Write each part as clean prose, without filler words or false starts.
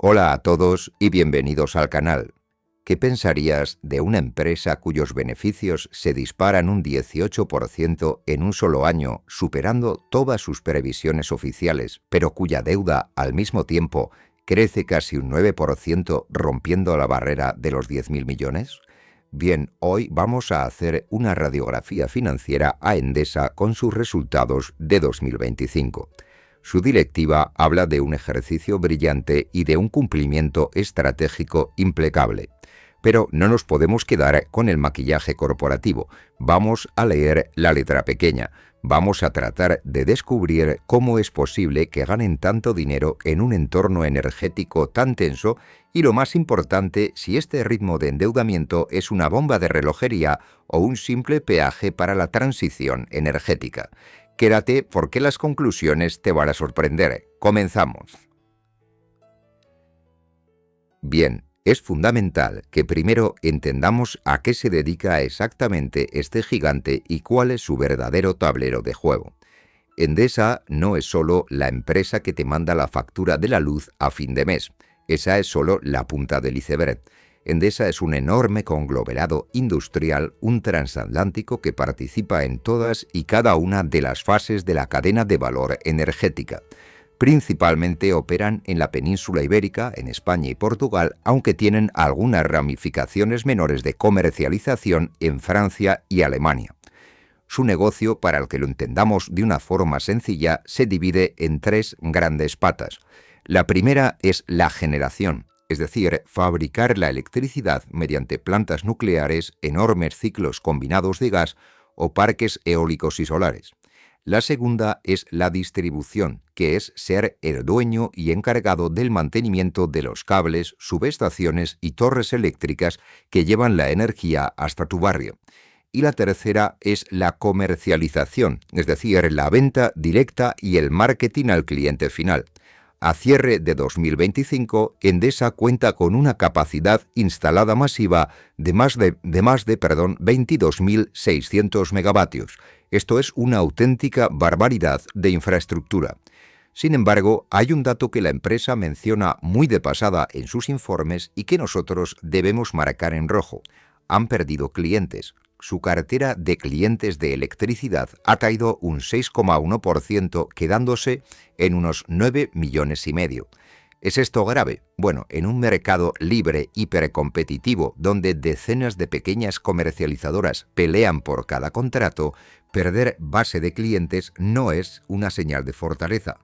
Hola a todos y bienvenidos al canal. ¿Qué pensarías de una empresa cuyos beneficios se disparan un 18% en un solo año, superando todas sus previsiones oficiales, pero cuya deuda, al mismo tiempo, crece casi un 9%, rompiendo la barrera de los 10.000 millones? Bien, hoy vamos a hacer una radiografía financiera a Endesa con sus resultados de 2025. Su directiva habla de un ejercicio brillante y de un cumplimiento estratégico impecable. Pero no nos podemos quedar con el maquillaje corporativo. Vamos a leer la letra pequeña. Vamos a tratar de descubrir cómo es posible que ganen tanto dinero en un entorno energético tan tenso y, lo más importante, si este ritmo de endeudamiento es una bomba de relojería o un simple peaje para la transición energética. Quédate porque las conclusiones te van a sorprender. Comenzamos. Bien, es fundamental que primero entendamos a qué se dedica exactamente este gigante y cuál es su verdadero tablero de juego. Endesa no es solo la empresa que te manda la factura de la luz a fin de mes. Esa es solo la punta del iceberg. Endesa es un enorme conglomerado industrial, un transatlántico que participa en todas y cada una de las fases de la cadena de valor energética. Principalmente operan en la península ibérica, en España y Portugal, aunque tienen algunas ramificaciones menores de comercialización en Francia y Alemania. Su negocio, para el que lo entendamos de una forma sencilla, se divide en tres grandes patas. La primera es la generación, es decir, fabricar la electricidad mediante plantas nucleares, enormes ciclos combinados de gas o parques eólicos y solares. La segunda es la distribución, que es ser el dueño y encargado del mantenimiento de los cables, subestaciones y torres eléctricas que llevan la energía hasta tu barrio. Y la tercera es la comercialización, es decir, la venta directa y el marketing al cliente final. A cierre de 2025, Endesa cuenta con una capacidad instalada masiva de más de 22.600 megavatios. Esto es una auténtica barbaridad de infraestructura. Sin embargo, hay un dato que la empresa menciona muy de pasada en sus informes y que nosotros debemos marcar en rojo. Han perdido clientes. Su cartera de clientes de electricidad ha caído un 6,1%, quedándose en unos 9,5 millones. ¿Es esto grave? Bueno, en un mercado libre, hipercompetitivo, donde decenas de pequeñas comercializadoras pelean por cada contrato, perder base de clientes no es una señal de fortaleza.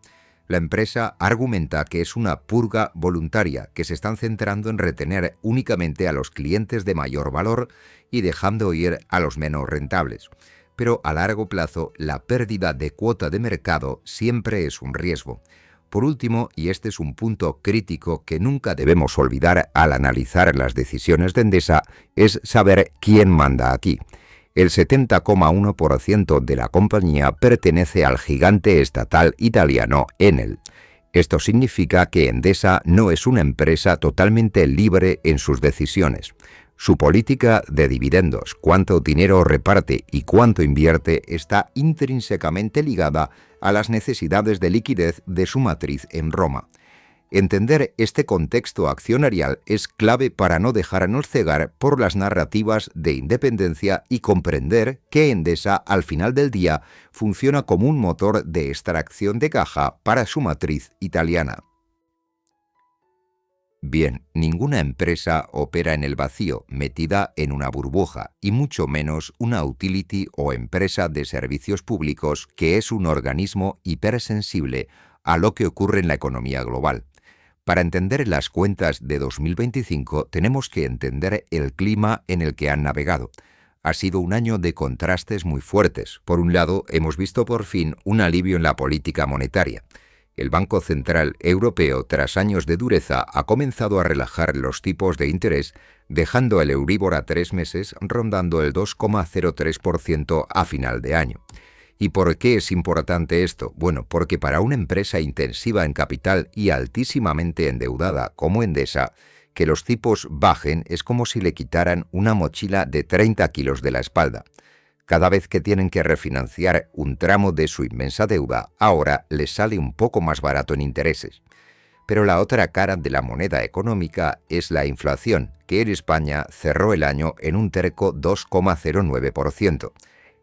La empresa argumenta que es una purga voluntaria, que se están centrando en retener únicamente a los clientes de mayor valor y dejando ir a los menos rentables. Pero a largo plazo, la pérdida de cuota de mercado siempre es un riesgo. Por último, y este es un punto crítico que nunca debemos olvidar al analizar las decisiones de Endesa, es saber quién manda aquí. El 70,1% de la compañía pertenece al gigante estatal italiano Enel. Esto significa que Endesa no es una empresa totalmente libre en sus decisiones. Su política de dividendos, cuánto dinero reparte y cuánto invierte, está intrínsecamente ligada a las necesidades de liquidez de su matriz en Roma. Entender este contexto accionarial es clave para no dejarnos cegar por las narrativas de independencia y comprender que Endesa, al final del día, funciona como un motor de extracción de caja para su matriz italiana. Bien, ninguna empresa opera en el vacío, metida en una burbuja, y mucho menos una utility o empresa de servicios públicos que es un organismo hipersensible a lo que ocurre en la economía global. Para entender las cuentas de 2025 tenemos que entender el clima en el que han navegado. Ha sido un año de contrastes muy fuertes. Por un lado, hemos visto por fin un alivio en la política monetaria. El Banco Central Europeo, tras años de dureza, ha comenzado a relajar los tipos de interés, dejando el Euribor a 3 meses rondando el 2,03% a final de año. ¿Y por qué es importante esto? Bueno, porque para una empresa intensiva en capital y altísimamente endeudada como Endesa, que los tipos bajen es como si le quitaran una mochila de 30 kilos de la espalda. Cada vez que tienen que refinanciar un tramo de su inmensa deuda, ahora les sale un poco más barato en intereses. Pero la otra cara de la moneda económica es la inflación, que en España cerró el año en un terco 2,09%.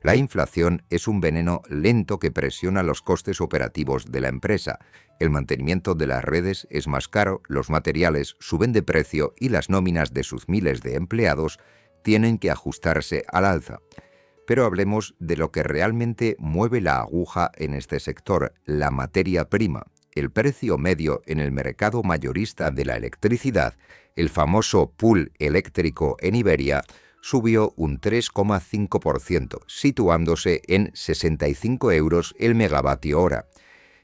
La inflación es un veneno lento que presiona los costes operativos de la empresa. El mantenimiento de las redes es más caro, los materiales suben de precio y las nóminas de sus miles de empleados tienen que ajustarse al alza. Pero hablemos de lo que realmente mueve la aguja en este sector, la materia prima. El precio medio en el mercado mayorista de la electricidad, el famoso pool eléctrico en Iberia, subió un 3,5%, situándose en 65 euros el megavatio hora.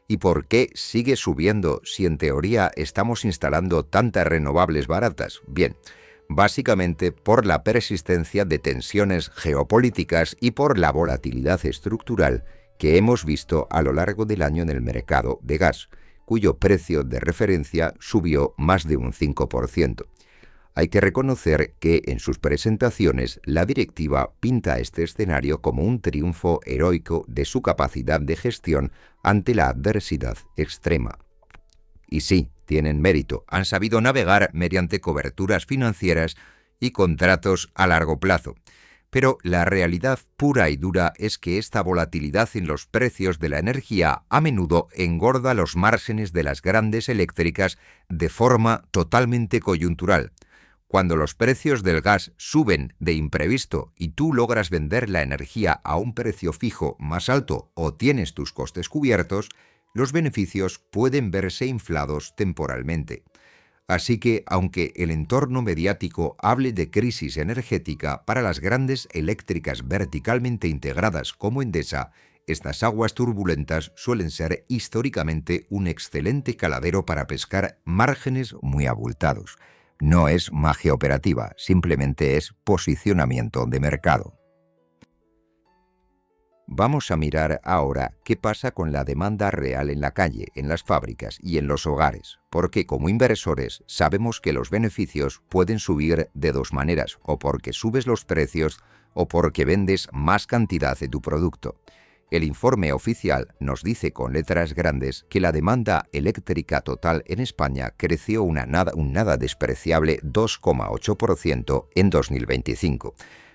¿Y por qué sigue subiendo si en teoría estamos instalando tantas renovables baratas? Bien, básicamente por la persistencia de tensiones geopolíticas y por la volatilidad estructural que hemos visto a lo largo del año en el mercado de gas, cuyo precio de referencia subió más de un 5%. Hay que reconocer que en sus presentaciones la directiva pinta este escenario como un triunfo heroico de su capacidad de gestión ante la adversidad extrema. Y sí, tienen mérito, han sabido navegar mediante coberturas financieras y contratos a largo plazo. Pero la realidad pura y dura es que esta volatilidad en los precios de la energía a menudo engorda los márgenes de las grandes eléctricas de forma totalmente coyuntural. Cuando los precios del gas suben de imprevisto y tú logras vender la energía a un precio fijo más alto o tienes tus costes cubiertos, los beneficios pueden verse inflados temporalmente. Así que, aunque el entorno mediático hable de crisis energética para las grandes eléctricas verticalmente integradas como Endesa, estas aguas turbulentas suelen ser históricamente un excelente caladero para pescar márgenes muy abultados. No es magia operativa, simplemente es posicionamiento de mercado. Vamos a mirar ahora qué pasa con la demanda real en la calle, en las fábricas y en los hogares, porque como inversores sabemos que los beneficios pueden subir de dos maneras, o porque subes los precios o porque vendes más cantidad de tu producto. El informe oficial nos dice con letras grandes que la demanda eléctrica total en España creció un nada despreciable 2,8% en 2025.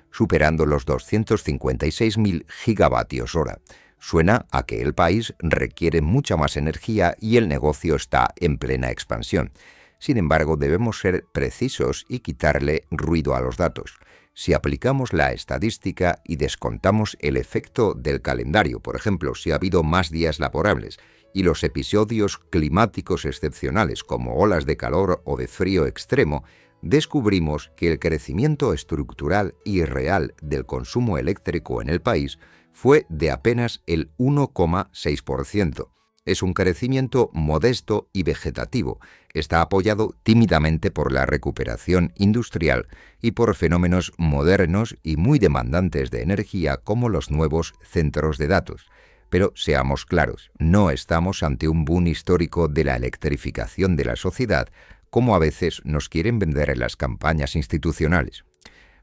Superando los 256.000 gigavatios hora. Suena a que el país requiere mucha más energía y el negocio está en plena expansión. Sin embargo, debemos ser precisos y quitarle ruido a los datos. Si aplicamos la estadística y descontamos el efecto del calendario, por ejemplo, si ha habido más días laborables, y los episodios climáticos excepcionales como olas de calor o de frío extremo, descubrimos que el crecimiento estructural y real del consumo eléctrico en el país fue de apenas el 1,6%. Es un crecimiento modesto y vegetativo. Está apoyado tímidamente por la recuperación industrial y por fenómenos modernos y muy demandantes de energía como los nuevos centros de datos. Pero seamos claros, no estamos ante un boom histórico de la electrificación de la sociedad, como a veces nos quieren vender en las campañas institucionales.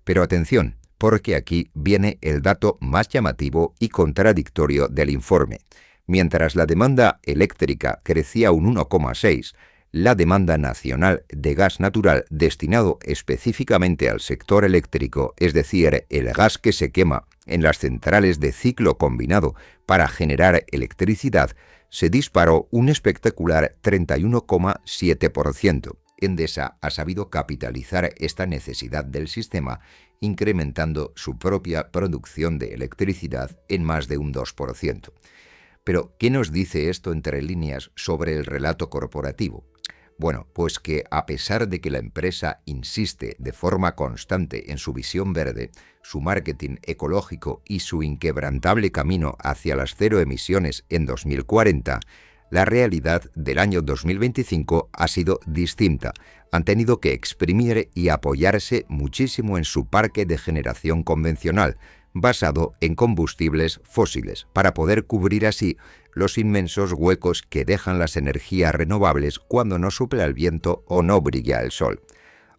Pero atención, porque aquí viene el dato más llamativo y contradictorio del informe. Mientras la demanda eléctrica crecía un 1,6%, la demanda nacional de gas natural destinado específicamente al sector eléctrico, es decir, el gas que se quema en las centrales de ciclo combinado para generar electricidad, se disparó un espectacular 31,7%. Endesa ha sabido capitalizar esta necesidad del sistema, incrementando su propia producción de electricidad en más de un 2%. Pero, ¿qué nos dice esto entre líneas sobre el relato corporativo? Bueno, pues que a pesar de que la empresa insiste de forma constante en su visión verde, su marketing ecológico y su inquebrantable camino hacia las cero emisiones en 2040, la realidad del año 2025 ha sido distinta. Han tenido que exprimir y apoyarse muchísimo en su parque de generación convencional, basado en combustibles fósiles, para poder cubrir así los inmensos huecos que dejan las energías renovables cuando no sopla el viento o no brilla el sol.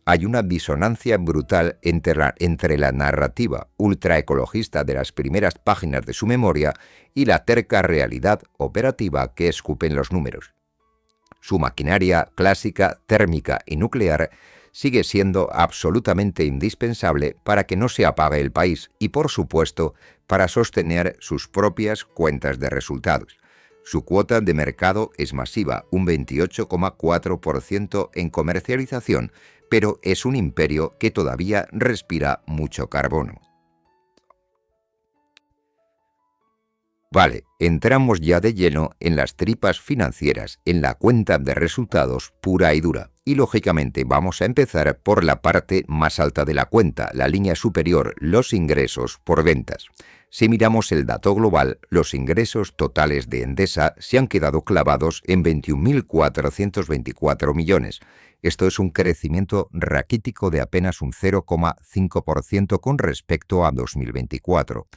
Hay una disonancia brutal entre la narrativa ultraecologista de las primeras páginas de su memoria y la terca realidad operativa que escupen los números. Su maquinaria clásica, térmica y nuclear sigue siendo absolutamente indispensable para que no se apague el país y, por supuesto, para sostener sus propias cuentas de resultados. Su cuota de mercado es masiva, un 28,4% en comercialización, pero es un imperio que todavía respira mucho carbono. Vale, entramos ya de lleno en las tripas financieras, en la cuenta de resultados pura y dura. Y lógicamente vamos a empezar por la parte más alta de la cuenta, la línea superior, los ingresos por ventas. Si miramos el dato global, los ingresos totales de Endesa se han quedado clavados en 21.424 millones. Esto es un crecimiento raquítico de apenas un 0,5% con respecto a 2024.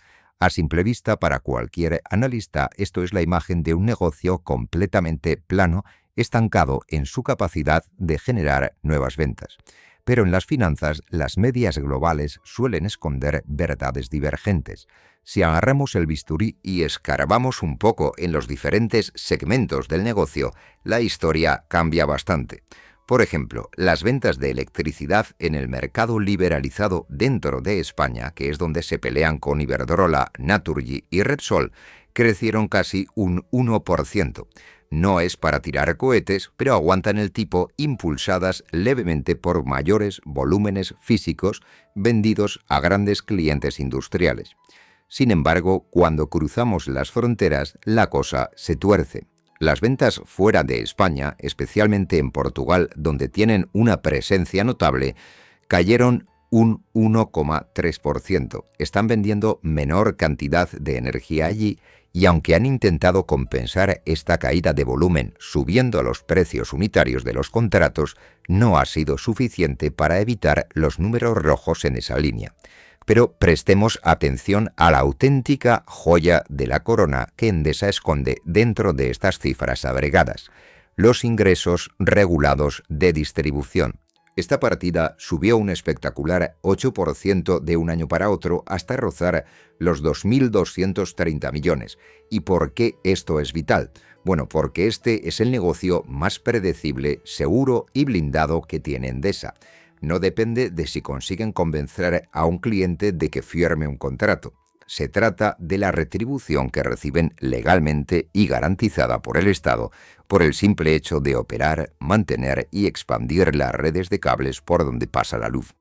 A simple vista, para cualquier analista, esto es la imagen de un negocio completamente plano, estancado en su capacidad de generar nuevas ventas. Pero en las finanzas, las medias globales suelen esconder verdades divergentes. Si agarramos el bisturí y escarbamos un poco en los diferentes segmentos del negocio, la historia cambia bastante. Por ejemplo, las ventas de electricidad en el mercado liberalizado dentro de España, que es donde se pelean con Iberdrola, Naturgy y Repsol, crecieron casi un 1%. No es para tirar cohetes, pero aguantan el tipo impulsadas levemente por mayores volúmenes físicos vendidos a grandes clientes industriales. Sin embargo, cuando cruzamos las fronteras, la cosa se tuerce. Las ventas fuera de España, especialmente en Portugal, donde tienen una presencia notable, cayeron un 1,3%. Están vendiendo menor cantidad de energía allí y aunque han intentado compensar esta caída de volumen subiendo los precios unitarios de los contratos, no ha sido suficiente para evitar los números rojos en esa línea. Pero prestemos atención a la auténtica joya de la corona que Endesa esconde dentro de estas cifras agregadas: los ingresos regulados de distribución. Esta partida subió un espectacular 8% de un año para otro hasta rozar los 2.230 millones. ¿Y por qué esto es vital? Bueno, porque este es el negocio más predecible, seguro y blindado que tiene Endesa. No depende de si consiguen convencer a un cliente de que firme un contrato. Se trata de la retribución que reciben legalmente y garantizada por el Estado por el simple hecho de operar, mantener y expandir las redes de cables por donde pasa la luz.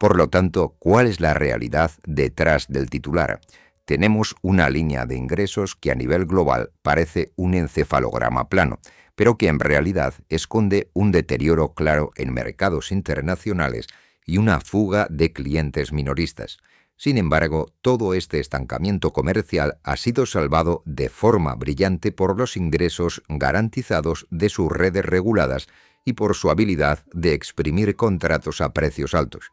Por lo tanto, ¿cuál es la realidad detrás del titular? Tenemos una línea de ingresos que a nivel global parece un encefalograma plano, pero que en realidad esconde un deterioro claro en mercados internacionales y una fuga de clientes minoristas. Sin embargo, todo este estancamiento comercial ha sido salvado de forma brillante por los ingresos garantizados de sus redes reguladas y por su habilidad de exprimir contratos a precios altos.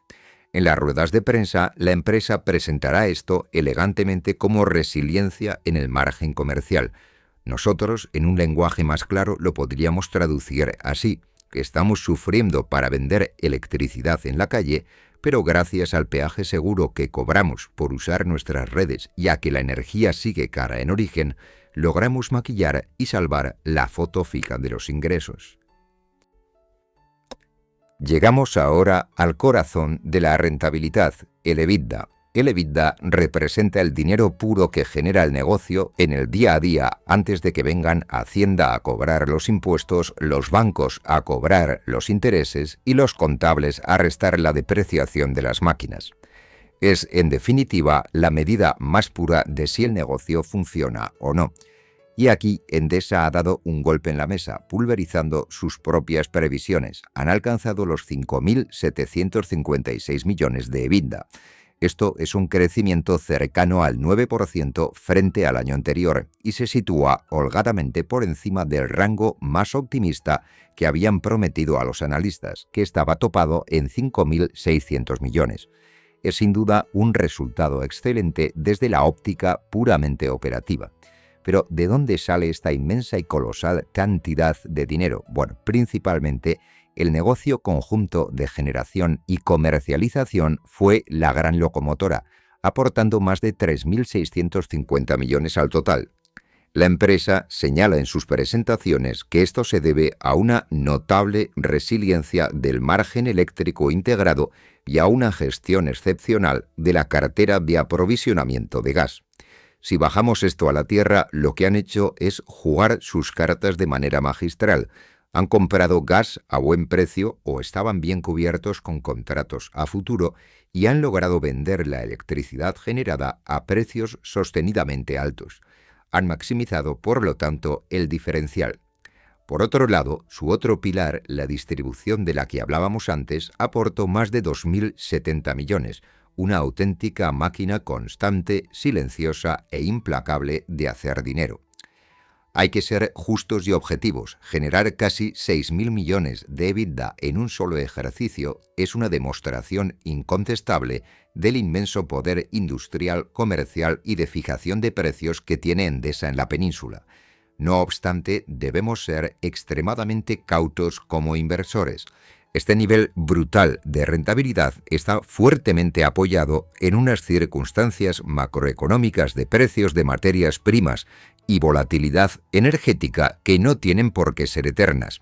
En las ruedas de prensa, la empresa presentará esto elegantemente como resiliencia en el margen comercial. Nosotros, en un lenguaje más claro, lo podríamos traducir así: que estamos sufriendo para vender electricidad en la calle, pero gracias al peaje seguro que cobramos por usar nuestras redes, ya que la energía sigue cara en origen, logramos maquillar y salvar la foto fija de los ingresos. Llegamos ahora al corazón de la rentabilidad, el EBITDA. El EBITDA representa el dinero puro que genera el negocio en el día a día antes de que vengan Hacienda a cobrar los impuestos, los bancos a cobrar los intereses y los contables a restar la depreciación de las máquinas. Es, en definitiva, la medida más pura de si el negocio funciona o no. Y aquí Endesa ha dado un golpe en la mesa, pulverizando sus propias previsiones. Han alcanzado los 5.756 millones de EBITDA. Esto es un crecimiento cercano al 9% frente al año anterior y se sitúa holgadamente por encima del rango más optimista que habían prometido a los analistas, que estaba topado en 5.600 millones. Es sin duda un resultado excelente desde la óptica puramente operativa. Pero ¿de dónde sale esta inmensa y colosal cantidad de dinero? Bueno, principalmente el negocio conjunto de generación y comercialización fue la gran locomotora, aportando más de 3.650 millones al total. La empresa señala en sus presentaciones que esto se debe a una notable resiliencia del margen eléctrico integrado y a una gestión excepcional de la cartera de aprovisionamiento de gas. Si bajamos esto a la tierra, lo que han hecho es jugar sus cartas de manera magistral. Han comprado gas a buen precio o estaban bien cubiertos con contratos a futuro y han logrado vender la electricidad generada a precios sostenidamente altos. Han maximizado, por lo tanto, el diferencial. Por otro lado, su otro pilar, la distribución de la que hablábamos antes, aportó más de 2.070 millones, una auténtica máquina constante, silenciosa e implacable de hacer dinero. Hay que ser justos y objetivos. Generar casi 6.000 millones de EBITDA en un solo ejercicio es una demostración incontestable del inmenso poder industrial, comercial y de fijación de precios que tiene Endesa en la península. No obstante, debemos ser extremadamente cautos como inversores. Este nivel brutal de rentabilidad está fuertemente apoyado en unas circunstancias macroeconómicas de precios de materias primas y volatilidad energética que no tienen por qué ser eternas.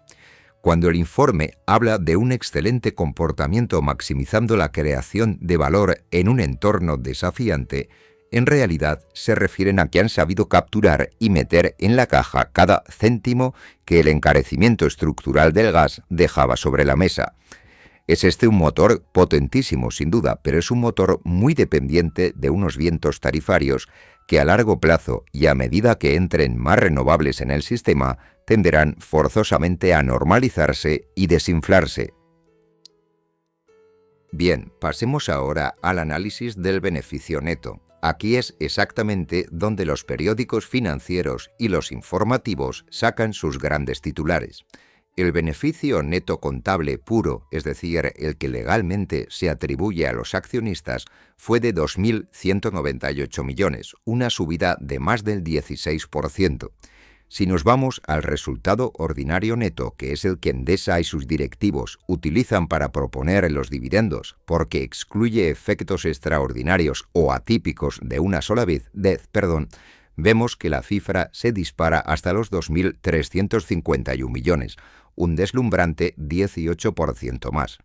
Cuando el informe habla de un excelente comportamiento maximizando la creación de valor en un entorno desafiante, en realidad se refieren a que han sabido capturar y meter en la caja cada céntimo que el encarecimiento estructural del gas dejaba sobre la mesa. Es este un motor potentísimo, sin duda, pero es un motor muy dependiente de unos vientos tarifarios que a largo plazo y a medida que entren más renovables en el sistema, tenderán forzosamente a normalizarse y desinflarse. Bien, pasemos ahora al análisis del beneficio neto. Aquí es exactamente donde los periódicos financieros y los informativos sacan sus grandes titulares. El beneficio neto contable puro, es decir, el que legalmente se atribuye a los accionistas, fue de 2.198 millones, una subida de más del 16%. Si nos vamos al resultado ordinario neto, que es el que Endesa y sus directivos utilizan para proponer los dividendos, porque excluye efectos extraordinarios o atípicos de una sola vez, vemos que la cifra se dispara hasta los 2.351 millones, un deslumbrante 18% más.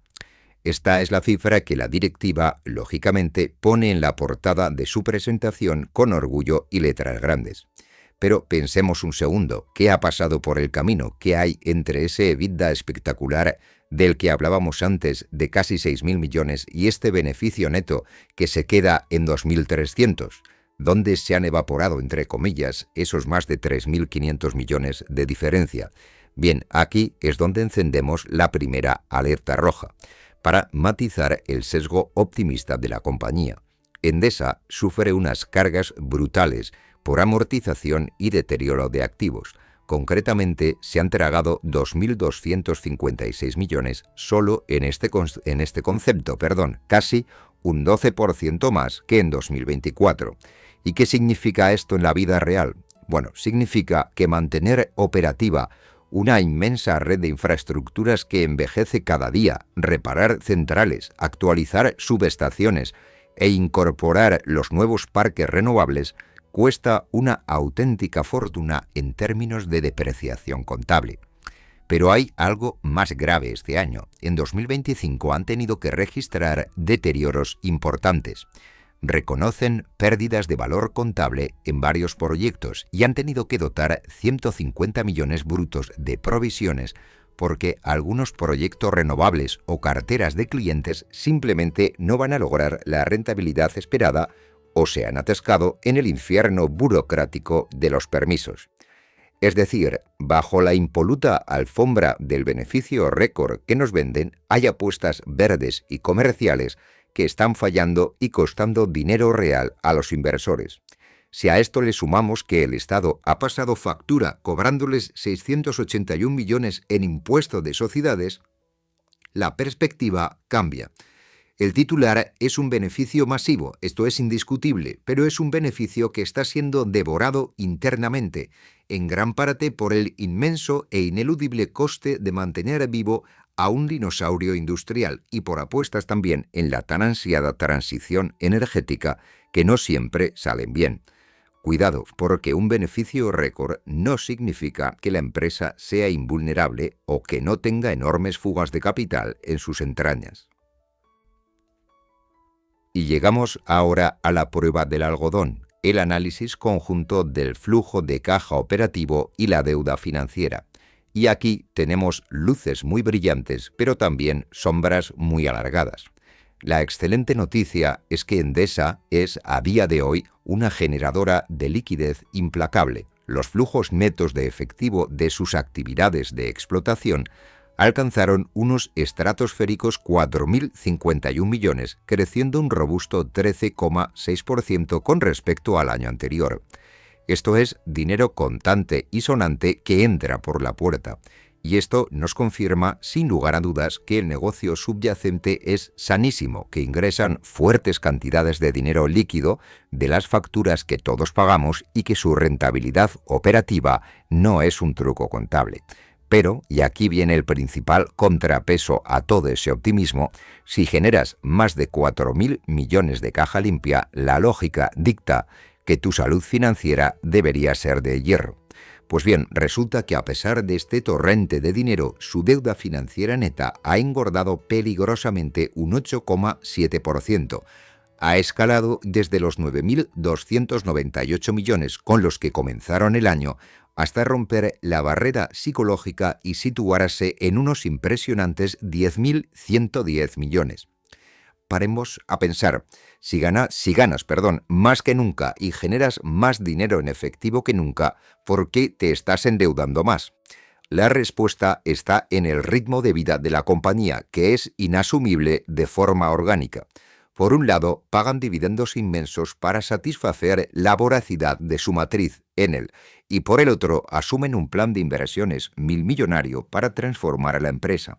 Esta es la cifra que la directiva, lógicamente, pone en la portada de su presentación con orgullo y letras grandes. Pero pensemos un segundo, ¿qué ha pasado por el camino? ¿Qué hay entre ese EBITDA espectacular del que hablábamos antes de casi 6.000 millones y este beneficio neto que se queda en 2.300? ¿Dónde se han evaporado, entre comillas, esos más de 3.500 millones de diferencia? Bien, aquí es donde encendemos la primera alerta roja, para matizar el sesgo optimista de la compañía. Endesa sufre unas cargas brutales por amortización y deterioro de activos. Concretamente, se han tragado 2.256 millones solo en este concepto, casi un 12% más que en 2024. ¿Y qué significa esto en la vida real? Bueno, significa que mantener operativa una inmensa red de infraestructuras que envejece cada día, reparar centrales, actualizar subestaciones e incorporar los nuevos parques renovables cuesta una auténtica fortuna en términos de depreciación contable. Pero hay algo más grave este año. En 2025 han tenido que registrar deterioros importantes. Reconocen pérdidas de valor contable en varios proyectos y han tenido que dotar 150 millones brutos de provisiones porque algunos proyectos renovables o carteras de clientes simplemente no van a lograr la rentabilidad esperada o se han atascado en el infierno burocrático de los permisos. Es decir, bajo la impoluta alfombra del beneficio récord que nos venden, hay apuestas verdes y comerciales que están fallando y costando dinero real a los inversores. Si a esto le sumamos que el Estado ha pasado factura cobrándoles 681 millones en impuesto de sociedades, la perspectiva cambia. El titular es un beneficio masivo, esto es indiscutible, pero es un beneficio que está siendo devorado internamente, en gran parte por el inmenso e ineludible coste de mantener vivo a un dinosaurio industrial y por apuestas también en la tan ansiada transición energética que no siempre salen bien. Cuidado, porque un beneficio récord no significa que la empresa sea invulnerable o que no tenga enormes fugas de capital en sus entrañas. Y llegamos ahora a la prueba del algodón, el análisis conjunto del flujo de caja operativo y la deuda financiera. Y aquí tenemos luces muy brillantes, pero también sombras muy alargadas. La excelente noticia es que Endesa es, a día de hoy, una generadora de liquidez implacable. Los flujos netos de efectivo de sus actividades de explotación alcanzaron unos estratosféricos 4.051 millones, creciendo un robusto 13,6% con respecto al año anterior. Esto es dinero contante y sonante que entra por la puerta. Y esto nos confirma, sin lugar a dudas, que el negocio subyacente es sanísimo, que ingresan fuertes cantidades de dinero líquido de las facturas que todos pagamos y que su rentabilidad operativa no es un truco contable. Pero, y aquí viene el principal contrapeso a todo ese optimismo, si generas más de 4.000 millones de caja limpia, la lógica dicta que tu salud financiera debería ser de hierro. Pues bien, resulta que a pesar de este torrente de dinero, su deuda financiera neta ha engordado peligrosamente un 8,7%. Ha escalado desde los 9.298 millones con los que comenzaron el año hasta romper la barrera psicológica y situarse en unos impresionantes 10.110 millones. Paremos a pensar, si ganas más que nunca y generas más dinero en efectivo que nunca, ¿por qué te estás endeudando más? La respuesta está en el ritmo de vida de la compañía, que es inasumible de forma orgánica. Por un lado, pagan dividendos inmensos para satisfacer la voracidad de su matriz, Enel, y por el otro, asumen un plan de inversiones milmillonario para transformar a la empresa.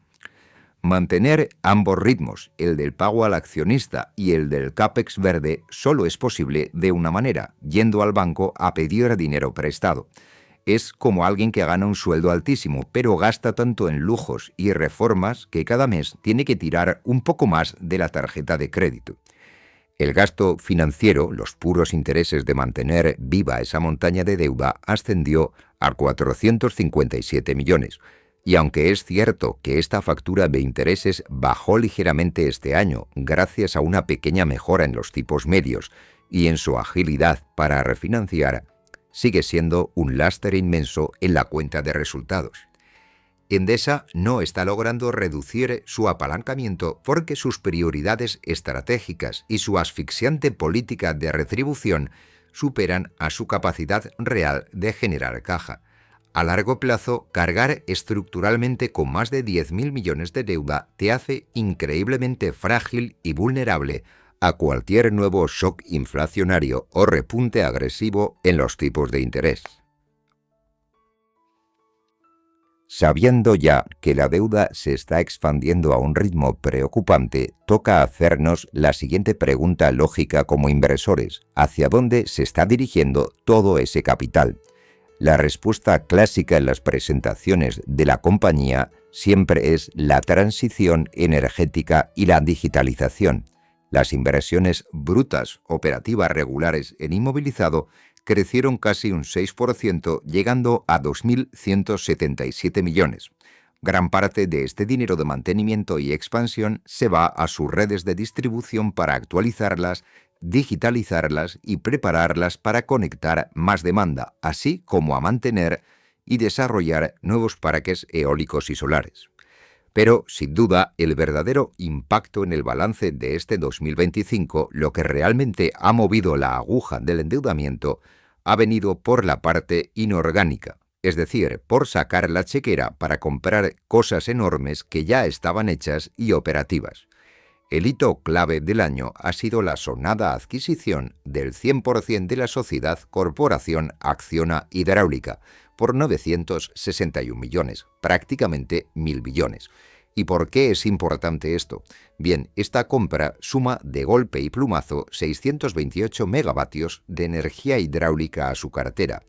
Mantener ambos ritmos, el del pago al accionista y el del CAPEX verde, solo es posible de una manera, yendo al banco a pedir dinero prestado. Es como alguien que gana un sueldo altísimo, pero gasta tanto en lujos y reformas que cada mes tiene que tirar un poco más de la tarjeta de crédito. El gasto financiero, los puros intereses de mantener viva esa montaña de deuda, ascendió a 457 millones. Y aunque es cierto que esta factura de intereses bajó ligeramente este año gracias a una pequeña mejora en los tipos medios y en su agilidad para refinanciar, sigue siendo un lastre inmenso en la cuenta de resultados. Endesa no está logrando reducir su apalancamiento porque sus prioridades estratégicas y su asfixiante política de retribución superan a su capacidad real de generar caja. A largo plazo, cargar estructuralmente con más de 10.000 millones de deuda te hace increíblemente frágil y vulnerable a cualquier nuevo shock inflacionario o repunte agresivo en los tipos de interés. Sabiendo ya que la deuda se está expandiendo a un ritmo preocupante, toca hacernos la siguiente pregunta lógica como inversores: ¿hacia dónde se está dirigiendo todo ese capital? La respuesta clásica en las presentaciones de la compañía siempre es la transición energética y la digitalización. Las inversiones brutas operativas regulares en inmovilizado crecieron casi un 6%, llegando a 2.177 millones. Gran parte de este dinero de mantenimiento y expansión se va a sus redes de distribución para actualizarlas, digitalizarlas y prepararlas para conectar más demanda, así como a mantener y desarrollar nuevos parques eólicos y solares. Pero, sin duda, el verdadero impacto en el balance de este 2025, lo que realmente ha movido la aguja del endeudamiento, ha venido por la parte inorgánica, es decir, por sacar la chequera para comprar cosas enormes que ya estaban hechas y operativas. El hito clave del año ha sido la sonada adquisición del 100% de la sociedad Corporación Acciona Hidráulica por 961 millones, prácticamente 1.000 billones. ¿Y por qué es importante esto? Bien, esta compra suma de golpe y plumazo 628 megavatios de energía hidráulica a su cartera.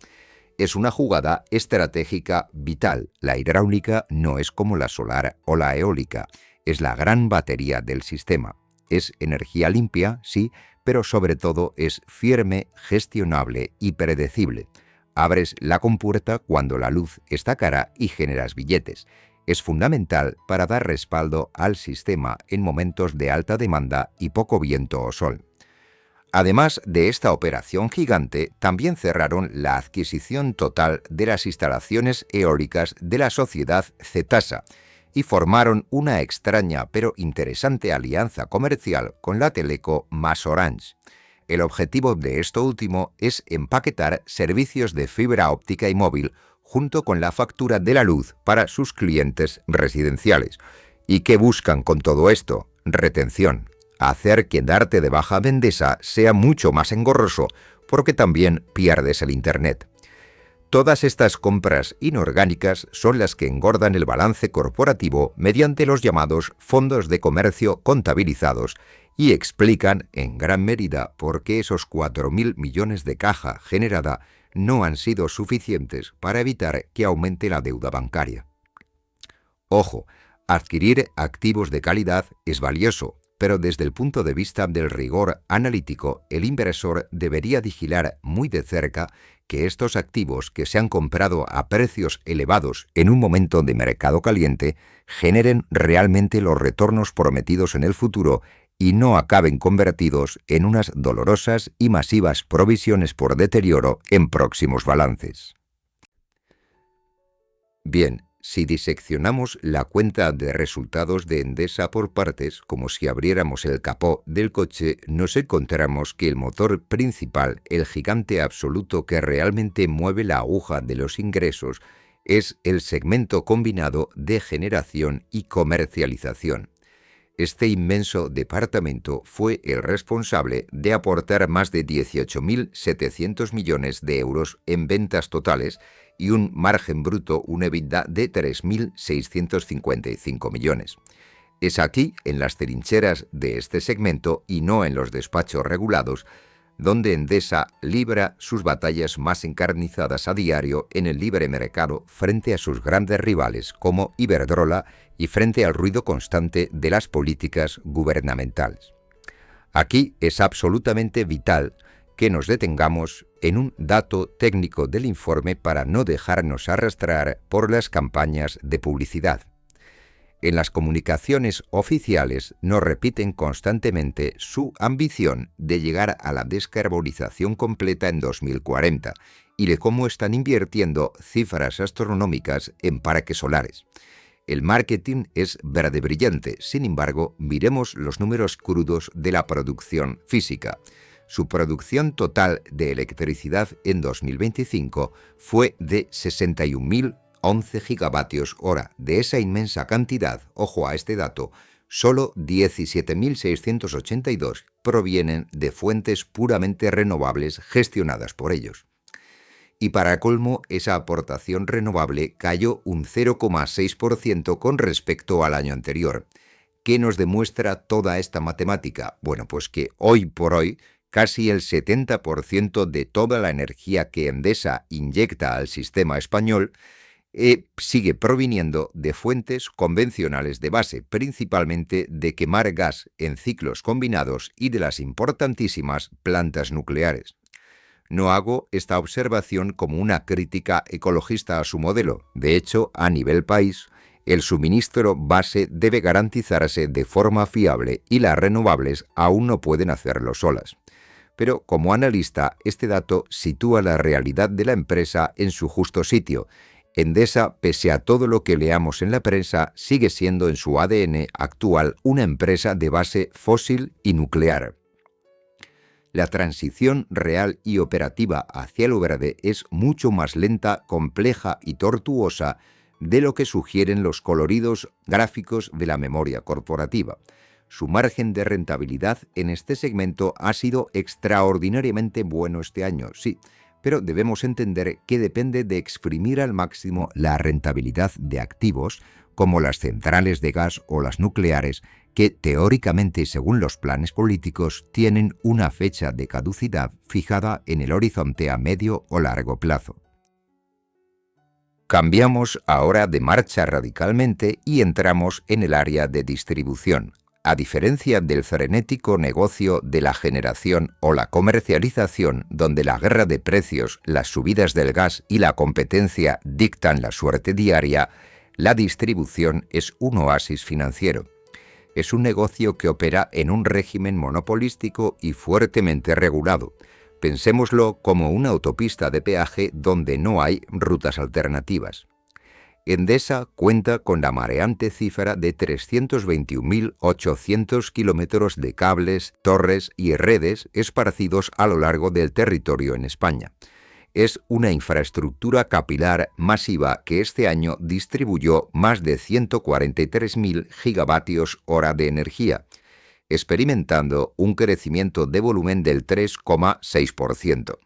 Es una jugada estratégica vital. La hidráulica no es como la solar o la eólica. Es la gran batería del sistema. Es energía limpia, sí, pero sobre todo es firme, gestionable y predecible. Abres la compuerta cuando la luz está cara y generas billetes. Es fundamental para dar respaldo al sistema en momentos de alta demanda y poco viento o sol. Además de esta operación gigante, también cerraron la adquisición total de las instalaciones eólicas de la sociedad Cetasa y formaron una extraña pero interesante alianza comercial con la Teleco MasOrange. El objetivo de esto último es empaquetar servicios de fibra óptica y móvil junto con la factura de la luz para sus clientes residenciales. ¿Y qué buscan con todo esto? Retención. Hacer que darte de baja en Endesa sea mucho más engorroso porque también pierdes el Internet. Todas estas compras inorgánicas son las que engordan el balance corporativo mediante los llamados fondos de comercio contabilizados y explican en gran medida por qué esos 4.000 millones de caja generada no han sido suficientes para evitar que aumente la deuda bancaria. Ojo, adquirir activos de calidad es valioso, pero desde el punto de vista del rigor analítico, el inversor debería vigilar muy de cerca que estos activos que se han comprado a precios elevados en un momento de mercado caliente generen realmente los retornos prometidos en el futuro y no acaben convertidos en unas dolorosas y masivas provisiones por deterioro en próximos balances. Bien, si diseccionamos la cuenta de resultados de Endesa por partes, como si abriéramos el capó del coche, nos encontramos que el motor principal, el gigante absoluto que realmente mueve la aguja de los ingresos, es el segmento combinado de generación y comercialización. Este inmenso departamento fue el responsable de aportar más de 18.700 millones de euros en ventas totales y un margen bruto, un EBITDA de 3.655 millones. Es aquí, en las trincheras de este segmento y no en los despachos regulados, donde Endesa libra sus batallas más encarnizadas a diario en el libre mercado frente a sus grandes rivales como Iberdrola y frente al ruido constante de las políticas gubernamentales. Aquí es absolutamente vital que nos detengamos en un dato técnico del informe para no dejarnos arrastrar por las campañas de publicidad. En las comunicaciones oficiales nos repiten constantemente su ambición de llegar a la descarbonización completa en 2040 y de cómo están invirtiendo cifras astronómicas en parques solares. El marketing es verde brillante, sin embargo, miremos los números crudos de la producción física. Su producción total de electricidad en 2025 fue de 61.011 gigavatios hora. De esa inmensa cantidad, ojo a este dato, solo 17.682 provienen de fuentes puramente renovables gestionadas por ellos. Y para colmo, esa aportación renovable cayó un 0,6% con respecto al año anterior. ¿Qué nos demuestra toda esta matemática? Bueno, pues que hoy por hoy casi el 70% de toda la energía que Endesa inyecta al sistema español sigue proviniendo de fuentes convencionales de base, principalmente de quemar gas en ciclos combinados y de las importantísimas plantas nucleares. No hago esta observación como una crítica ecologista a su modelo. De hecho, a nivel país, el suministro base debe garantizarse de forma fiable y las renovables aún no pueden hacerlo solas. Pero como analista, este dato sitúa la realidad de la empresa en su justo sitio. Endesa, pese a todo lo que leamos en la prensa, sigue siendo en su ADN actual una empresa de base fósil y nuclear. La transición real y operativa hacia lo verde es mucho más lenta, compleja y tortuosa de lo que sugieren los coloridos gráficos de la memoria corporativa. Su margen de rentabilidad en este segmento ha sido extraordinariamente bueno este año, sí, pero debemos entender que depende de exprimir al máximo la rentabilidad de activos como las centrales de gas o las nucleares, que teóricamente y según los planes políticos tienen una fecha de caducidad fijada en el horizonte a medio o largo plazo. Cambiamos ahora de marcha radicalmente y entramos en el área de distribución. a diferencia del frenético negocio de la generación o la comercialización, donde la guerra de precios, las subidas del gas y la competencia dictan la suerte diaria, la distribución es un oasis financiero. Es un negocio que opera en un régimen monopolístico y fuertemente regulado. Pensémoslo como una autopista de peaje donde no hay rutas alternativas. Endesa cuenta con la mareante cifra de 321.800 kilómetros de cables, torres y redes esparcidos a lo largo del territorio en España. Es una infraestructura capilar masiva que este año distribuyó más de 143.000 gigavatios hora de energía, experimentando un crecimiento de volumen del 3,6%.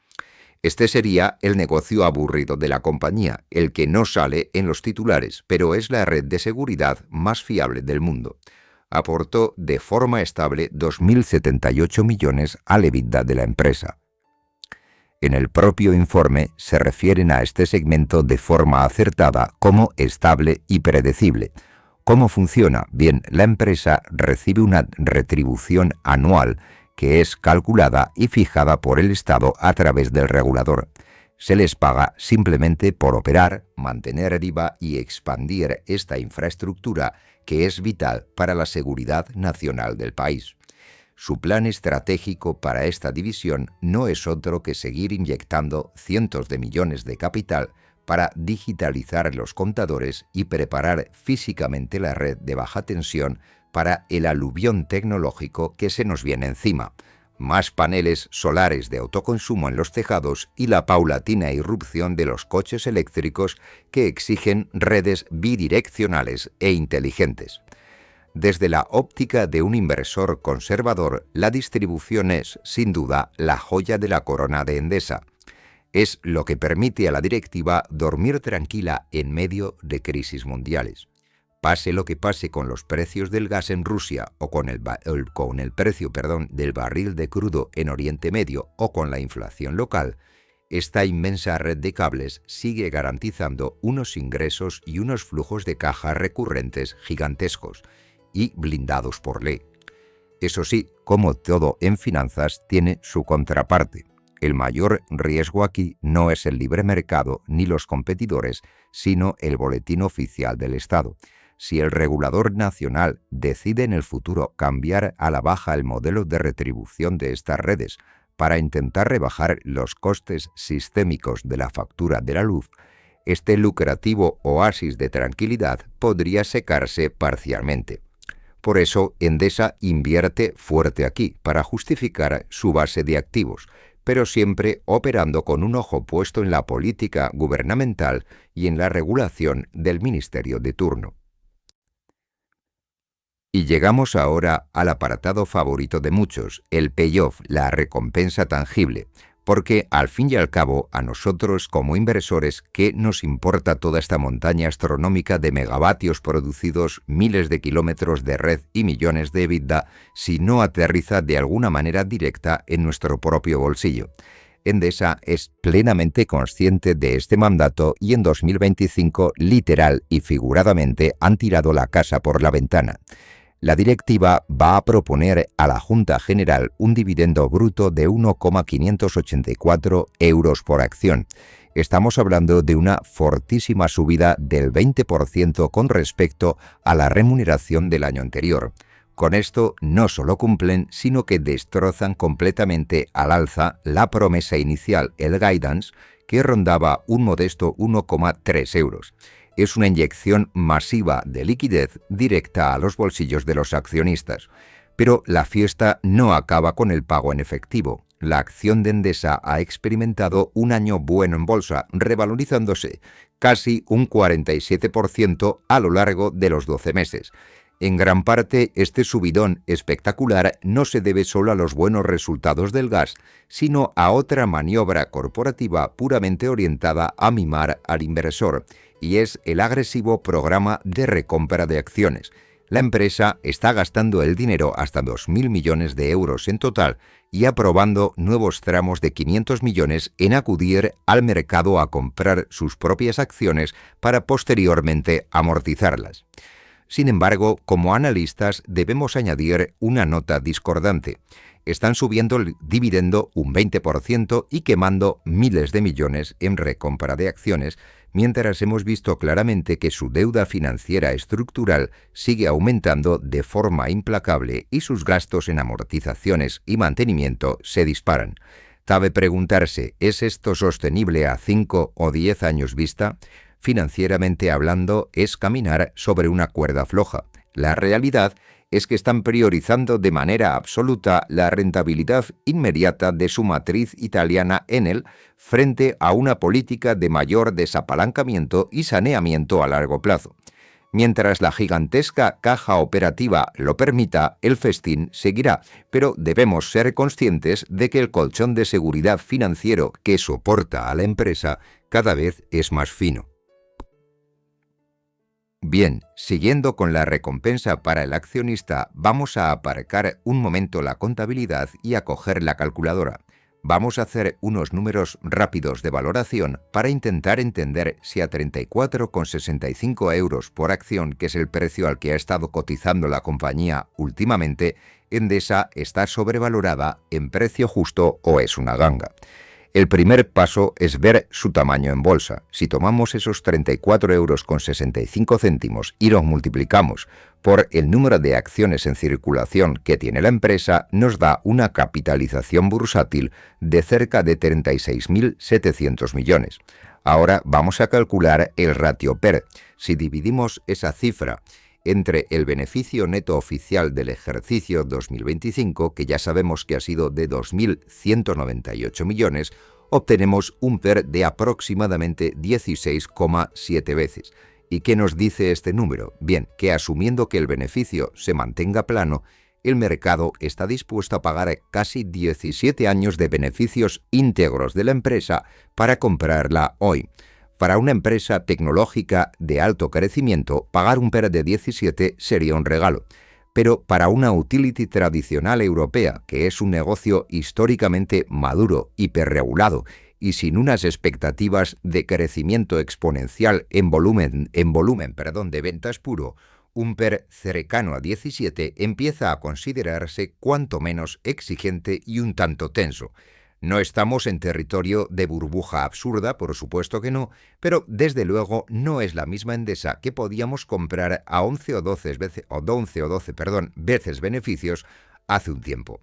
Este sería el negocio aburrido de la compañía, el que no sale en los titulares, pero es la red de seguridad más fiable del mundo. Aportó de forma estable 2.078 millones al EBITDA de la empresa. En el propio informe se refieren a este segmento de forma acertada como estable y predecible. ¿Cómo funciona? Bien, la empresa recibe una retribución anual que es calculada y fijada por el Estado a través del regulador. Se les paga simplemente por operar, mantener viva y expandir esta infraestructura que es vital para la seguridad nacional del país. Su plan estratégico para esta división no es otro que seguir inyectando cientos de millones de capital para digitalizar los contadores y preparar físicamente la red de baja tensión para el aluvión tecnológico que se nos viene encima, más paneles solares de autoconsumo en los tejados y la paulatina irrupción de los coches eléctricos que exigen redes bidireccionales e inteligentes. Desde la óptica de un inversor conservador, la distribución es, sin duda, la joya de la corona de Endesa. Es lo que permite a la directiva dormir tranquila en medio de crisis mundiales. Pase lo que pase con los precios del gas en Rusia o con el precio del barril de crudo en Oriente Medio o con la inflación local, esta inmensa red de cables sigue garantizando unos ingresos y unos flujos de caja recurrentes gigantescos y blindados por ley. Eso sí, como todo en finanzas, tiene su contraparte. El mayor riesgo aquí no es el libre mercado ni los competidores, sino el boletín oficial del Estado. Si el regulador nacional decide en el futuro cambiar a la baja el modelo de retribución de estas redes para intentar rebajar los costes sistémicos de la factura de la luz, este lucrativo oasis de tranquilidad podría secarse parcialmente. Por eso, Endesa invierte fuerte aquí para justificar su base de activos, pero siempre operando con un ojo puesto en la política gubernamental y en la regulación del ministerio de turno. Y llegamos ahora al apartado favorito de muchos, el payoff, la recompensa tangible, porque al fin y al cabo a nosotros como inversores, ¿qué nos importa toda esta montaña astronómica de megavatios producidos, miles de kilómetros de red y millones de EBITDA si no aterriza de alguna manera directa en nuestro propio bolsillo? Endesa es plenamente consciente de este mandato y en 2025 literal y figuradamente han tirado la casa por la ventana. La directiva va a proponer a la Junta General un dividendo bruto de 1,584 euros por acción. Estamos hablando de una fortísima subida del 20% con respecto a la remuneración del año anterior. Con esto no solo cumplen, sino que destrozan completamente al alza la promesa inicial, el guidance, que rondaba un modesto 1,3 euros. Es una inyección masiva de liquidez directa a los bolsillos de los accionistas. Pero la fiesta no acaba con el pago en efectivo. La acción de Endesa ha experimentado un año bueno en bolsa, revalorizándose casi un 47% a lo largo de los 12 meses. En gran parte, este subidón espectacular no se debe solo a los buenos resultados del gas, sino a otra maniobra corporativa puramente orientada a mimar al inversor, y es el agresivo programa de recompra de acciones. La empresa está gastando el dinero hasta 2.000 millones de euros en total y aprobando nuevos tramos de 500 millones en acudir al mercado a comprar sus propias acciones para posteriormente amortizarlas. Sin embargo, como analistas debemos añadir una nota discordante. Están subiendo el dividendo un 20% y quemando miles de millones en recompra de acciones, mientras hemos visto claramente que su deuda financiera estructural sigue aumentando de forma implacable y sus gastos en amortizaciones y mantenimiento se disparan. Cabe preguntarse, ¿es esto sostenible a 5 o 10 años vista? Financieramente hablando, es caminar sobre una cuerda floja. La realidad es que están priorizando de manera absoluta la rentabilidad inmediata de su matriz italiana Enel frente a una política de mayor desapalancamiento y saneamiento a largo plazo. Mientras la gigantesca caja operativa lo permita, el festín seguirá, pero debemos ser conscientes de que el colchón de seguridad financiero que soporta a la empresa cada vez es más fino. Bien, siguiendo con la recompensa para el accionista, vamos a aparcar un momento la contabilidad y a coger la calculadora. Vamos a hacer unos números rápidos de valoración para intentar entender si a 34,65 euros por acción, que es el precio al que ha estado cotizando la compañía últimamente, Endesa está sobrevalorada en precio justo o es una ganga. El primer paso es ver su tamaño en bolsa. Si tomamos esos 34,65 euros y los multiplicamos por el número de acciones en circulación que tiene la empresa, nos da una capitalización bursátil de cerca de 36.700 millones. Ahora vamos a calcular el ratio PER. Si dividimos esa cifra entre el beneficio neto oficial del ejercicio 2025, que ya sabemos que ha sido de 2.198 millones, obtenemos un PER de aproximadamente 16,7 veces. ¿Y qué nos dice este número? Bien, que asumiendo que el beneficio se mantenga plano, el mercado está dispuesto a pagar casi 17 años de beneficios íntegros de la empresa para comprarla hoy. Para una empresa tecnológica de alto crecimiento, pagar un PER de 17 sería un regalo. Pero para una utility tradicional europea, que es un negocio históricamente maduro, hiperregulado y sin unas expectativas de crecimiento exponencial en volumen de ventas puro, un PER cercano a 17 empieza a considerarse cuanto menos exigente y un tanto tenso. No estamos en territorio de burbuja absurda, por supuesto que no, pero desde luego no es la misma Endesa que podíamos comprar a 11 o 12 veces beneficios hace un tiempo.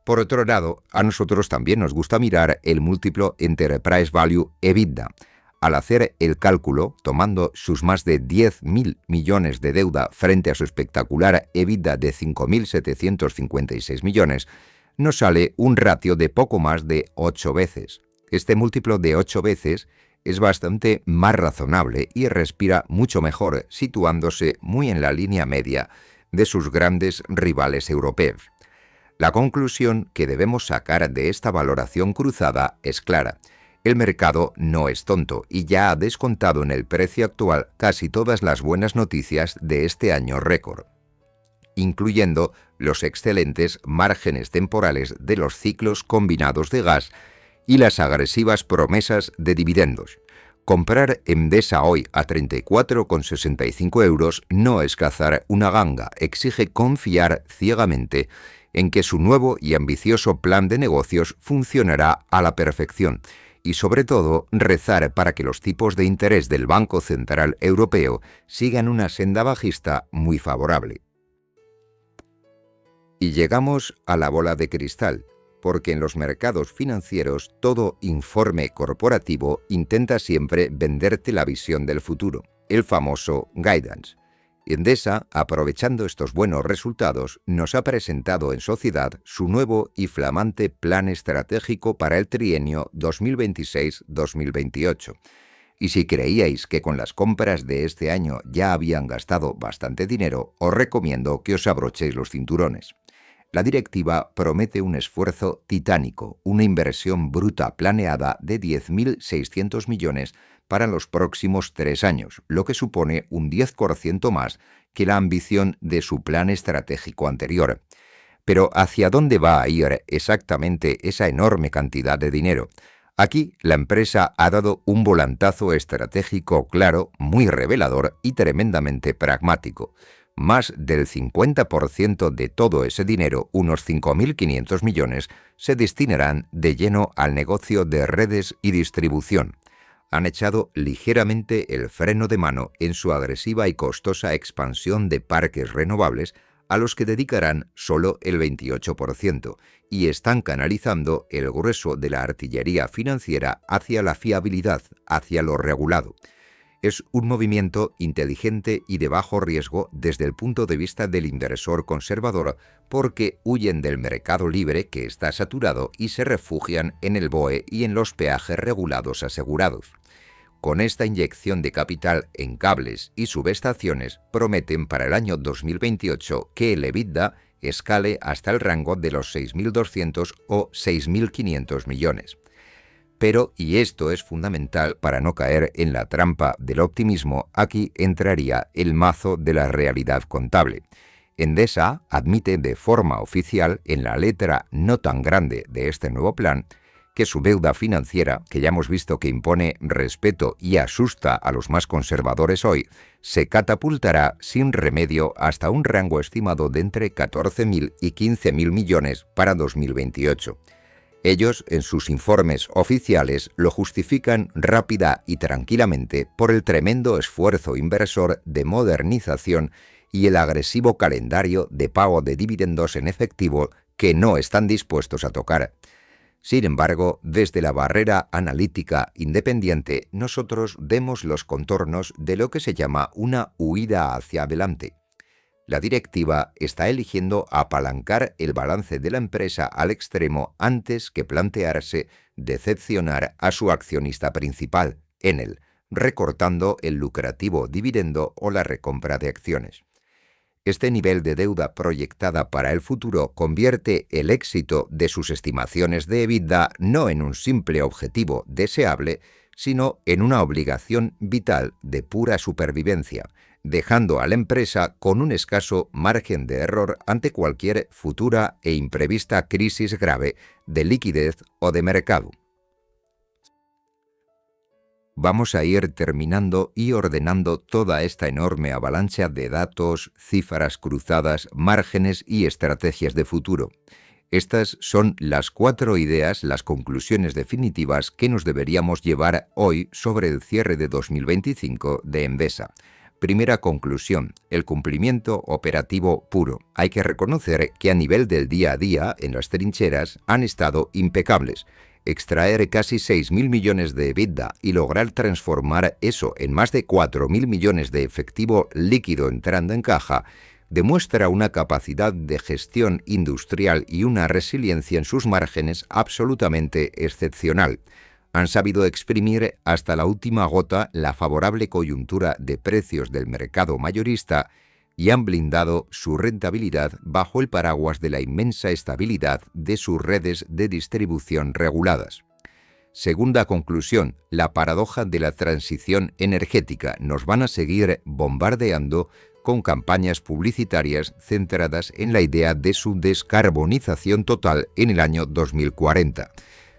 Por otro lado, a nosotros también nos gusta mirar el múltiplo Enterprise Value EBITDA. Al hacer el cálculo, tomando sus más de 10.000 millones de deuda frente a su espectacular EBITDA de 5.756 millones, nos sale un ratio de poco más de 8 veces. Este múltiplo de 8 veces es bastante más razonable y respira mucho mejor, situándose muy en la línea media de sus grandes rivales europeos. La conclusión que debemos sacar de esta valoración cruzada es clara. El mercado no es tonto y ya ha descontado en el precio actual casi todas las buenas noticias de este año récord, incluyendo los excelentes márgenes temporales de los ciclos combinados de gas y las agresivas promesas de dividendos. Comprar Endesa hoy a 34,65 euros no es cazar una ganga, exige confiar ciegamente en que su nuevo y ambicioso plan de negocios funcionará a la perfección y sobre todo rezar para que los tipos de interés del Banco Central Europeo sigan una senda bajista muy favorable. Y llegamos a la bola de cristal, porque en los mercados financieros todo informe corporativo intenta siempre venderte la visión del futuro, el famoso guidance. Endesa, aprovechando estos buenos resultados, nos ha presentado en sociedad su nuevo y flamante plan estratégico para el trienio 2026-2028. Y si creíais que con las compras de este año ya habían gastado bastante dinero, os recomiendo que os abrochéis los cinturones. La directiva promete un esfuerzo titánico, una inversión bruta planeada de 10.600 millones para los próximos 3 años, lo que supone un 10% más que la ambición de su plan estratégico anterior. Pero ¿hacia dónde va a ir exactamente esa enorme cantidad de dinero? Aquí la empresa ha dado un volantazo estratégico claro, muy revelador y tremendamente pragmático. Más del 50% de todo ese dinero, unos 5.500 millones, se destinarán de lleno al negocio de redes y distribución. Han echado ligeramente el freno de mano en su agresiva y costosa expansión de parques renovables, a los que dedicarán solo el 28%, y están canalizando el grueso de la artillería financiera hacia la fiabilidad, hacia lo regulado. Es un movimiento inteligente y de bajo riesgo desde el punto de vista del inversor conservador, porque huyen del mercado libre, que está saturado, y se refugian en el BOE y en los peajes regulados asegurados. Con esta inyección de capital en cables y subestaciones, prometen para el año 2028 que el EBITDA escale hasta el rango de los 6.200 o 6.500 millones. Pero, y esto es fundamental para no caer en la trampa del optimismo, aquí entraría el mazo de la realidad contable. Endesa admite de forma oficial, en la letra no tan grande de este nuevo plan, que su deuda financiera, que ya hemos visto que impone respeto y asusta a los más conservadores hoy, se catapultará sin remedio hasta un rango estimado de entre 14.000 y 15.000 millones para 2028. Ellos, en sus informes oficiales, lo justifican rápida y tranquilamente por el tremendo esfuerzo inversor de modernización y el agresivo calendario de pago de dividendos en efectivo que no están dispuestos a tocar. Sin embargo, desde la barrera analítica independiente, nosotros vemos los contornos de lo que se llama una huida hacia adelante. La directiva está eligiendo apalancar el balance de la empresa al extremo antes que plantearse decepcionar a su accionista principal, Enel, recortando el lucrativo dividendo o la recompra de acciones. Este nivel de deuda proyectada para el futuro convierte el éxito de sus estimaciones de EBITDA no en un simple objetivo deseable, sino en una obligación vital de pura supervivencia, dejando a la empresa con un escaso margen de error ante cualquier futura e imprevista crisis grave de liquidez o de mercado. Vamos a ir terminando y ordenando toda esta enorme avalancha de datos, cifras cruzadas, márgenes y estrategias de futuro. Estas son las 4 ideas, las conclusiones definitivas que nos deberíamos llevar hoy sobre el cierre de 2025 de Endesa. Primera conclusión, el cumplimiento operativo puro. Hay que reconocer que a nivel del día a día, en las trincheras, han estado impecables. Extraer casi 6.000 millones de EBITDA y lograr transformar eso en más de 4.000 millones de efectivo líquido entrando en caja, demuestra una capacidad de gestión industrial y una resiliencia en sus márgenes absolutamente excepcional. Han sabido exprimir hasta la última gota la favorable coyuntura de precios del mercado mayorista y han blindado su rentabilidad bajo el paraguas de la inmensa estabilidad de sus redes de distribución reguladas. Segunda conclusión, la paradoja de la transición energética. Nos van a seguir bombardeando con campañas publicitarias centradas en la idea de su descarbonización total en el año 2040.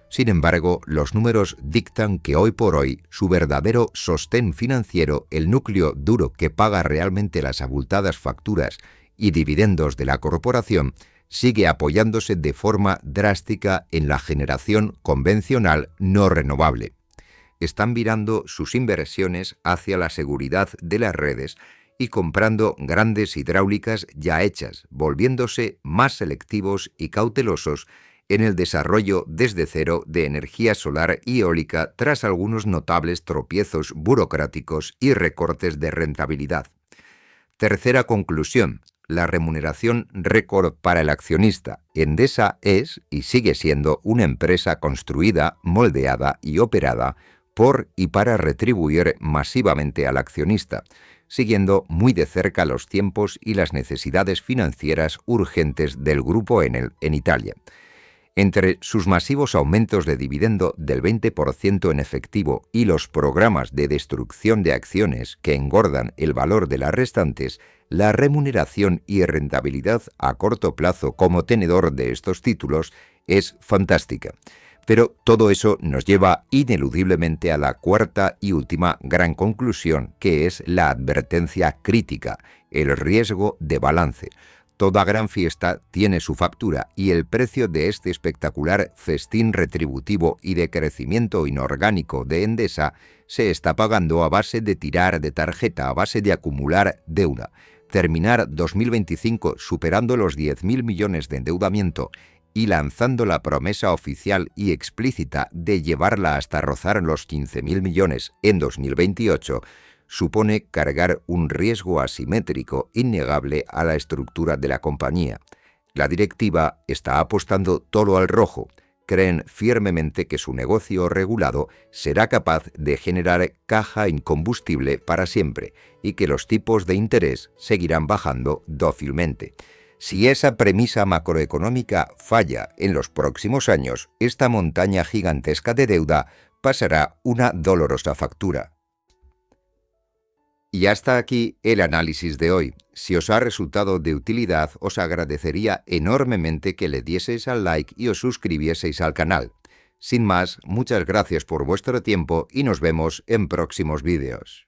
Sin embargo, los números dictan que hoy por hoy su verdadero sostén financiero, el núcleo duro que paga realmente las abultadas facturas y dividendos de la corporación, sigue apoyándose de forma drástica en la generación convencional no renovable. Están virando sus inversiones hacia la seguridad de las redes y comprando grandes hidráulicas ya hechas, volviéndose más selectivos y cautelosos en el desarrollo desde cero de energía solar y eólica tras algunos notables tropiezos burocráticos y recortes de rentabilidad. Tercera conclusión, la remuneración récord para el accionista. Endesa es y sigue siendo una empresa construida, moldeada y operada por y para retribuir masivamente al accionista, siguiendo muy de cerca los tiempos y las necesidades financieras urgentes del grupo Enel en Italia. Entre sus masivos aumentos de dividendo del 20% en efectivo y los programas de destrucción de acciones que engordan el valor de las restantes, la remuneración y rentabilidad a corto plazo como tenedor de estos títulos es fantástica. Pero todo eso nos lleva ineludiblemente a la cuarta y última gran conclusión, que es la advertencia crítica, el riesgo de balance. Toda gran fiesta tiene su factura y el precio de este espectacular festín retributivo y de crecimiento inorgánico de Endesa se está pagando a base de tirar de tarjeta, a base de acumular deuda. Terminar 2025 superando los 10.000 millones de endeudamiento y lanzando la promesa oficial y explícita de llevarla hasta rozar los 15.000 millones en 2028, supone cargar un riesgo asimétrico innegable a la estructura de la compañía. La directiva está apostando todo al rojo. Creen firmemente que su negocio regulado será capaz de generar caja incombustible para siempre y que los tipos de interés seguirán bajando dócilmente. Si esa premisa macroeconómica falla en los próximos años, esta montaña gigantesca de deuda pasará una dolorosa factura. Y hasta aquí el análisis de hoy. Si os ha resultado de utilidad, os agradecería enormemente que le dieseis al like y os suscribieseis al canal. Sin más, muchas gracias por vuestro tiempo y nos vemos en próximos vídeos.